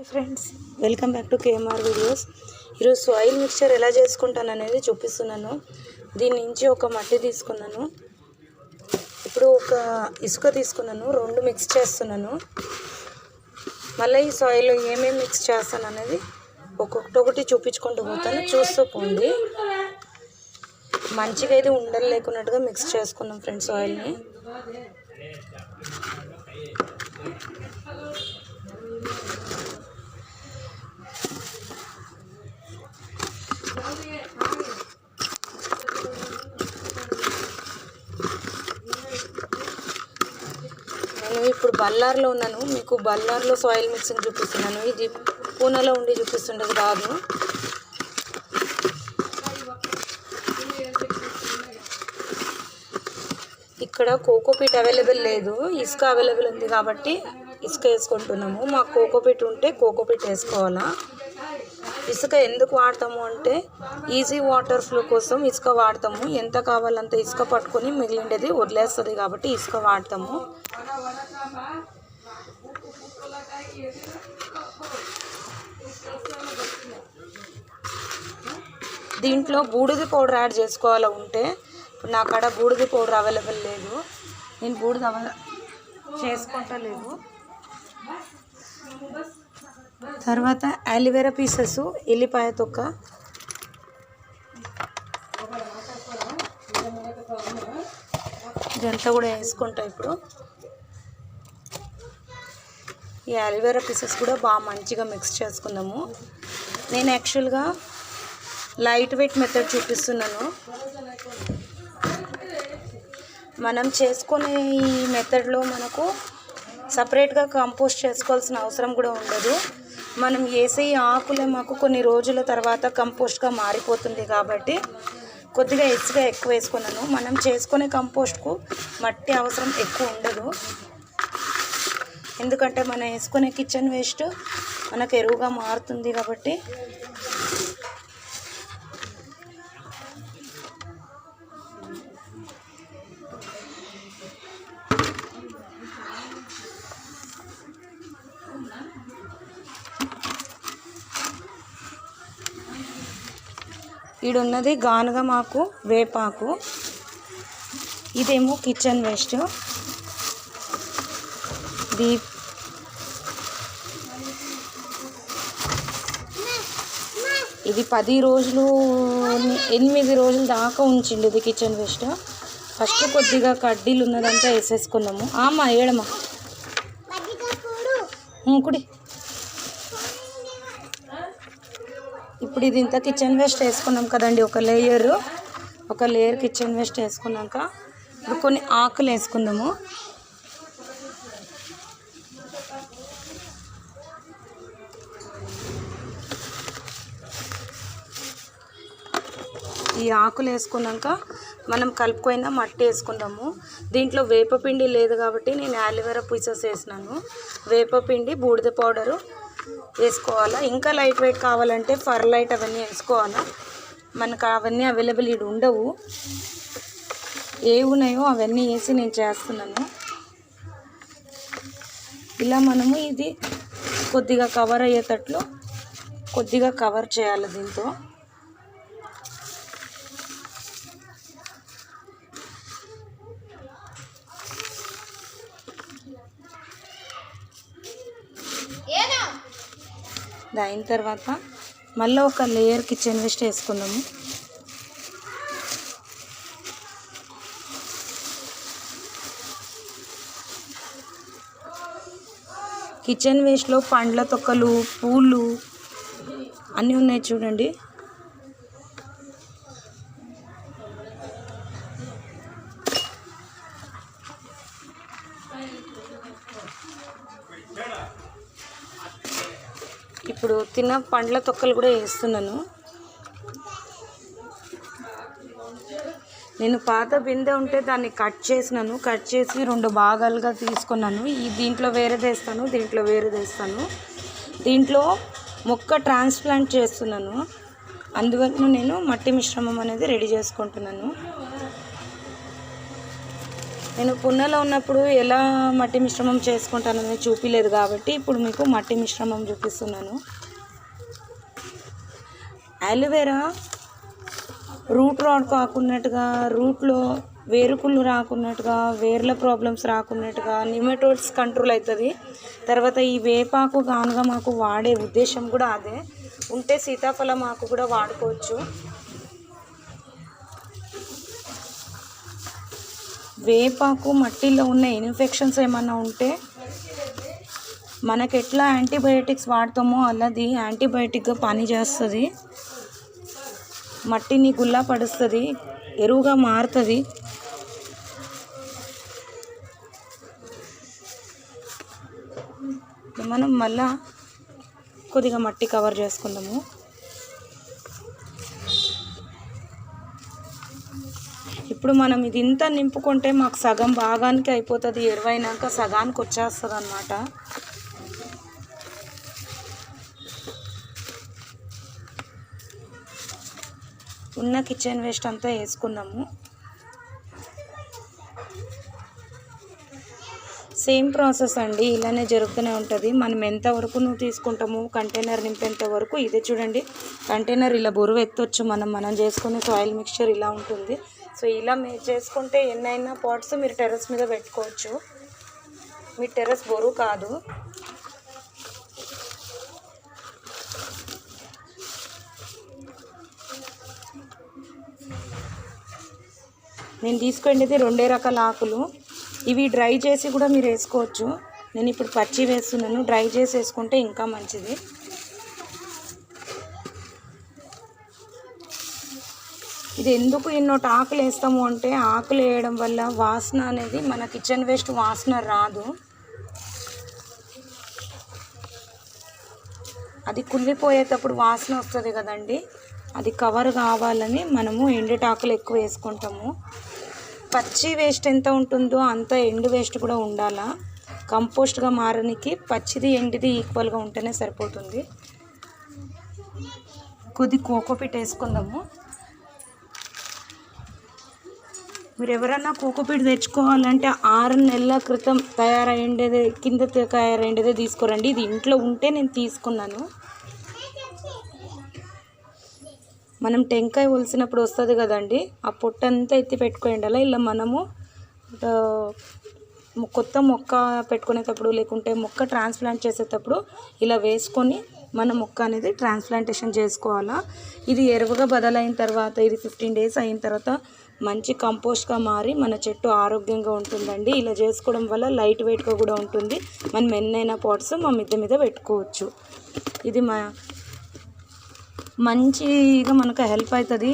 Hi friends, welcome back to KMR videos. ఈరోజు soil mixture ఎలా చేసుకుంటాను అనేది చూపిస్తున్నాను. దీని నుంచి ఒక మట్టి తీసుకున్నాను. ఇప్పుడు ఒక ఇసుక తీసుకున్నాను, రెండు మిక్స్ చేస్తున్నాను. మళ్ళీ ఈ సాయిల్లో ఏమేమి మిక్స్ చేస్తాను అనేది ఒక్కొక్కటి చూపించుకుంటూ పోతాను, చూస్తూ పోండి. మంచిగా అయితే ఉండలు లేకున్నట్టుగా మిక్స్ చేసుకున్నాం ఫ్రెండ్స్ సాయిల్ని. నేను ఇప్పుడు బళ్ళార్లో ఉన్నాను, మీకు బళ్ళార్లో సాయిల్ మిక్సింగ్ చూపిస్తున్నాను. ఇది పూణేలో ఉండి చూపిస్తుండేది కాదు. ఇక్కడ కోకోపీట్ అవైలబుల్ లేదు, ఇసుక అవైలబుల్ ఉంది కాబట్టి ఇసుక వేసుకుంటున్నాము. మాకు కోకోపీట్ ఉంటే కోకోపీట్ వేసుకోవాలా. ఇసుక ఎందుకు వాడతాము అంటే ఈజీ వాటర్ ఫ్లో కోసం ఇసుక వాడతాము. ఎంత కావాలంత ఇసుక పట్టుకొని మిగిలిండేది వదిలేస్తుంది కాబట్టి ఇసుక వాడతాము. దీంట్లో బూడిద పౌడర్ యాడ్ చేసుకోవాలా ఉంటే, ఇప్పుడు నా కాడ బూడిద పౌడర్ అవైలబుల్ లేదు, నేను బూడిద చేసుకుంటలేదు. తర్వాత అలోవెరా పీసెస్, ఎల్లిపాయ తొక్క, ఇదంతా కూడా వేసుకుంటా. ఇప్పుడు ఈ అలోవెరా పీసెస్ కూడా బాగా మంచిగా మిక్స్ చేసుకుందాము. నేను యాక్చువల్గా లైట్ వెయిట్ మెథడ్ చూపిస్తున్నాను. మనం చేసుకునే ఈ మెథడ్లో మనకు సపరేట్గా కంపోస్ట్ చేసుకోవాల్సిన అవసరం కూడా ఉండదు. మనం వేసే ఆకులే మాకు కొన్ని రోజుల తర్వాత కంపోస్ట్గా మారిపోతుంది కాబట్టి కొద్దిగా ఇసుక ఎక్కువ వేసుకున్నాను. మనం చేసుకునే కంపోస్ట్కు మట్టి అవసరం ఎక్కువ ఉండదు, ఎందుకంటే మనం వేసుకునే కిచెన్ వేస్ట్ మనకు ఎరువుగా మారుతుంది కాబట్టి. ఈడున్నది గానుగమాకు, వేపాకు, ఇదేమో కిచెన్ వేస్ట్. ఇది 10 రోజులు 8 రోజుల దాకా ఉంచింది ఇది కిచెన్ వేస్ట్. ఫస్ట్ కొద్దిగా కడ్డీలు ఉన్నదంతా వేసేసుకుందాము. అమ్మా ఏడమ్మా కుడి. ఇప్పుడు ఇది ఇంత కిచెన్ వేస్ట్ వేసుకున్నాం కదండి, ఒక లేయర్ కిచెన్ వేస్ట్ వేసుకున్నాక ఇప్పుడు కొన్ని ఆకులు వేసుకుందాము. ఈ ఆకులు వేసుకున్నాక మనం కలుపుకోయిన మట్టి వేసుకుందాము. దీంట్లో వేపపిండి లేదు కాబట్టి నేను అలోవెరా పీసెస్ వేసినాను. వేపపిండి, బూడిద పౌడరు వేసుకోవాలా. ఇంకా లైట్ వెయిట్ కావాలంటే ఫర్లైట్ అవన్నీ వేసుకోవాలా. మనకు అవన్నీ అవైలబుల్ ఇక్కడ ఉండవు, ఏవి ఉన్నాయో అవన్నీ వేసి నేను చేస్తున్నాను. ఇలా మనము ఇది కొద్దిగా కవర్ అయ్యేటట్లు కొద్దిగా కవర్ చేయాలి దీంతో. అయిన తర్వాత మళ్ళీ ఒక లేయర్ కిచెన్ వేస్ట్ వేసుకున్నాము. కిచెన్ వేస్ట్లో పండ్ల తొక్కలు, పూలు అన్నీ ఉన్నాయి చూడండి. ఇప్పుడు తిన్న పండ్ల తొక్కలు కూడా వేస్తున్నాను. నేను పాత బిందె ఉంటే దాన్ని కట్ చేసి 2 భాగాలుగా తీసుకున్నాను. దీంట్లో వేరేది వేస్తాను, దీంట్లో వేరేది వేస్తాను. దీంట్లో మొక్క ట్రాన్స్ప్లాంట్ చేస్తున్నాను, అందువల్ల నేను మట్టి మిశ్రమం అనేది రెడీ చేసుకుంటున్నాను. నేను పున్నలో ఉన్నప్పుడు ఎలా మట్టి మిశ్రమం చేసుకుంటానని చూపించలేదు కాబట్టి ఇప్పుడు మీకు మట్టి మిశ్రమం చూపిస్తున్నాను. అలోవెరా రూట్ రాడ్ కాకున్నట్టుగా, రూట్లో వేరుకుళ్ళు రాకున్నట్టుగా, వేర్ల ప్రాబ్లమ్స్ రాకున్నట్టుగా, నిమెటోడ్స్ కంట్రోల్ అవుతుంది. తర్వాత ఈ వేపాకు గానుగా మాకు వాడే ఉద్దేశం కూడా అదే. ఉంటే సీతాఫలం ఆకు కూడా వాడుకోవచ్చు. వేపాకు మట్టిలో ఉన్న ఇన్ఫెక్షన్స్ ఏమన్నా ఉంటే మనకి ఎట్లా యాంటీబయాటిక్స్ వాడతామో అలాది యాంటీబయాటిక్గా పనిచేస్తుంది. మట్టిని గుల్లా పడుస్తుంది, ఎరువుగా మారుతుంది. మనం మళ్ళా కొద్దిగా మట్టి కవర్ చేసుకుందాము. ఇప్పుడు మనం ఇది ఇంత నింపుకుంటే మాకు సగం భాగానికి అయిపోతుంది, ఎరువైనాక సగానికి వచ్చేస్తుంది అన్నమాట. ఉన్న కిచెన్ వేస్ట్ అంతా వేసుకుందాము. సేమ్ ప్రాసెస్ అండి, ఇలానే జరుగుతూనే ఉంటుంది. మనం ఎంతవరకు నువ్వు తీసుకుంటాము కంటైనర్ నింపేంత వరకు. ఇదే చూడండి, కంటైనర్ ఇలా బరువు ఎత్తొచ్చు. మనం చేసుకునే సాయిల్ మిక్స్చర్ ఇలా ఉంటుంది. సో ఇలా మీరు చేసుకుంటే ఎన్నైనా పాట్స్ మీరు టెర్రస్ మీద పెట్టుకోవచ్చు. మీ టెర్రస్ బరువు కాదు. నేను తీసుకునేది 2 రకాల ఆకులు. ఇవి డ్రై చేసి కూడా మీరు వేసుకోవచ్చు. నేను ఇప్పుడు పచ్చి వేస్తున్నాను. డ్రై చేసి వేసుకుంటే ఇంకా మంచిది. ఇది ఎందుకు ఇన్నోటి ఆకులు వేస్తాము అంటే, ఆకులు వేయడం వల్ల వాసన అనేది మన కిచెన్ వేస్ట్ వాసన రాదు. అది కుళ్ళిపోయేటప్పుడు వాసన వస్తుంది కదండి, అది కవర్ కావాలని మనము ఎండుటాకులు ఎక్కువ వేసుకుంటాము. పచ్చి వేస్ట్ ఎంత ఉంటుందో అంత ఎండు వేస్ట్ కూడా ఉండాలా. కంపోస్ట్గా మారడానికి పచ్చిది ఎండిది ఈక్వల్గా ఉంటేనే సరిపోతుంది. కొద్ది కోకోపీట్ వేసుకుందాము. మీరు ఎవరన్నా కోకోపీట్ తెచ్చుకోవాలంటే 6 నెలల క్రితం తయారైండేదే తీసుకోరండి. ఇది ఇంట్లో ఉంటే నేను తీసుకున్నాను. మనం టెంకాయ ఒలిసినప్పుడు వస్తుంది కదండి, ఆ పొట్టంతా ఎత్తి పెట్టుకోండి. అలా ఇలా మనము కొత్త మొక్క పెట్టుకునేటప్పుడు లేకుంటే మొక్క ట్రాన్స్ప్లాంట్ చేసేటప్పుడు ఇలా వేసుకొని మన మొక్క అనేది ట్రాన్స్ప్లాంటేషన్ చేసుకోవాలా. ఇది ఎరువుగా బదలైన తర్వాత, ఇది 15 డేస్ అయిన తర్వాత మంచి కంపోస్ట్గా మారి మన చెట్టు ఆరోగ్యంగా ఉంటుందండి. ఇలా చేసుకోవడం వల్ల లైట్ వెయిట్గా కూడా ఉంటుంది. మనం ఎన్నైనా పాట్స్ మా మిద్దె మీద పెట్టుకోవచ్చు. ఇది మంచిగా మనకు హెల్ప్ అవుతుంది.